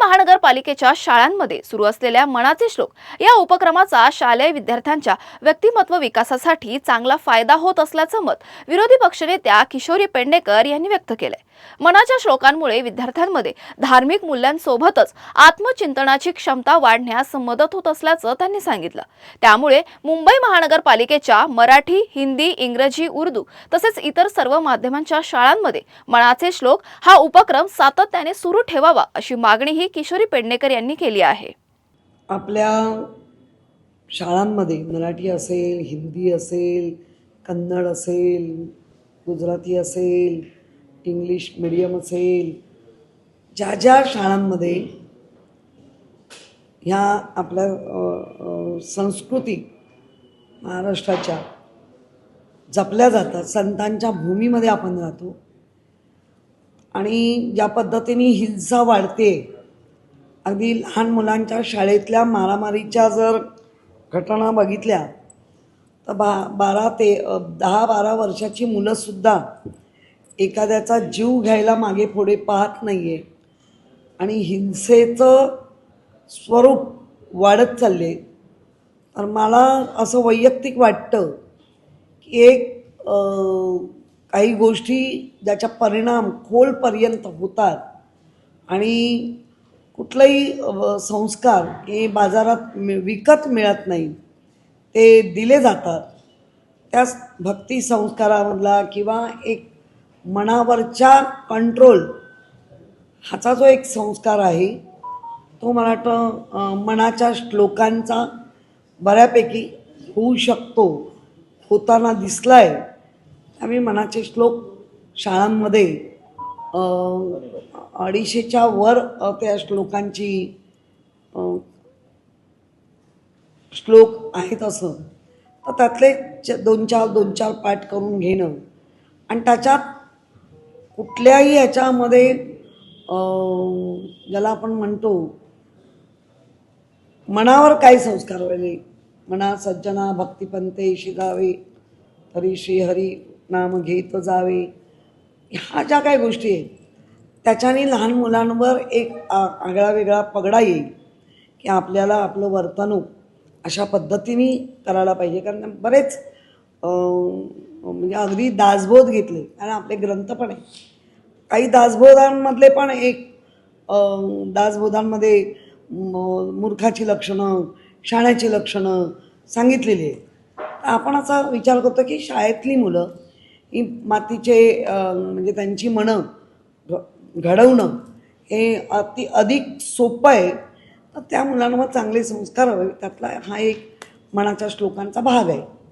महानगरपालिकेच्या शाळांमध्ये सुरू असलेल्या मनाचे श्लोक या उपक्रमाचा शालेय विद्यार्थ्यांच्या व्यक्तिमत्व विकासासाठी चांगला फायदा होत असल्याचं मत विरोधी पक्षनेत्या किशोरी पेडणेकर यांनी व्यक्त केलंय। मनाच्या श्लोकांमुळे विद्यार्थ्यांमध्ये धार्मिक मूल्यांसोबतच आत्मचिंतनाची क्षमता वाढण्यास मदत होत असल्याचं त्यांनी सांगितलं। त्यामुळे मुंबई महानगरपालिकेच्या मराठी, हिंदी, इंग्रजी, उर्दू तसेच इतर सर्व माध्यमांच्या शाळांमध्ये मनाचे श्लोक हा उपक्रम सातत्याने सुरू ठेवावा अशी मागणीही किशोरी पेडणेकर यांनी केली आहे। आपल्या शाळांमध्ये मराठी असेल, हिंदी असेल, कन्नड असेल, गुजराती असेल, इंग्लिश मीडियम असेल, ज्या ज्या शाळांमध्ये ह्या आपल्या संस्कृती महाराष्ट्राच्या जपल्या जातात, संतांच्या भूमीमध्ये आपण राहतो आणि ज्या पद्धतीने हिंसा वाढते, अगदी लहान मुलांच्या शाळेतल्या मारामारीच्या जर घटना बघितल्या तर 10-12 वर्षाची मुलंसुद्धा एखाद्याचा जीव घ्यायला मागे पुढे पाहत नाही आहे आणि हिंसेचं स्वरूप वाढत चालले। तर मला असं वैयक्तिक वाटतं की काही गोष्टी ज्याचा परिणाम खोलपर्यंत होतात आणि कुठलाही संस्कार हे बाजारात विकत मिळत नाही, ते दिले जातात। त्याच भक्ती संस्कारामधला किंवा एक मनावरच्या कंट्रोल हाचा जो एक संस्कार आहे तो मला वाटतं मनाच्या श्लोकांचा बऱ्यापैकी होऊ शकतो, होताना दिसला आहे। आम्ही मनाचे श्लोक शाळांमध्ये 250च्या वर त्या श्लोकांची श्लोक आहेत असं, तर त्यातले 2-4 पाठ करून घेणं आणि त्याच्यात कुठल्याही याच्यामध्ये ज्याला आपण म्हणतो मनावर काय संस्कार व्हायले, मना सज्जना भक्तिपंते शिगावे तरी श्रीहरी नाम घेत जावे, ह्या ज्या काही गोष्टी आहेत त्याच्याने लहान मुलांवर एक आगळा वेगळा पगडा येईल की आपल्याला आपलं वर्तणूक अशा पद्धतीने करायला पाहिजे। कारण बरेच म्हणजे अगदी दासबोध घेतले आणि आपले ग्रंथ पण आहे, काही दासबोधांमधले पण एक दासबोधांमध्ये मूर्खाची लक्षणं, शाण्याची लक्षणं सांगितलेली आहे। आपण असा विचार करतो की शाळेतली मुलं ही मातीचे म्हणजे त्यांची मनं घडवणं हे अधिक सोपं आहे, तर त्या मुलांवर चांगले संस्कार हवे, त्यातला हा एक मनाच्या श्लोकांचा भाग आहे।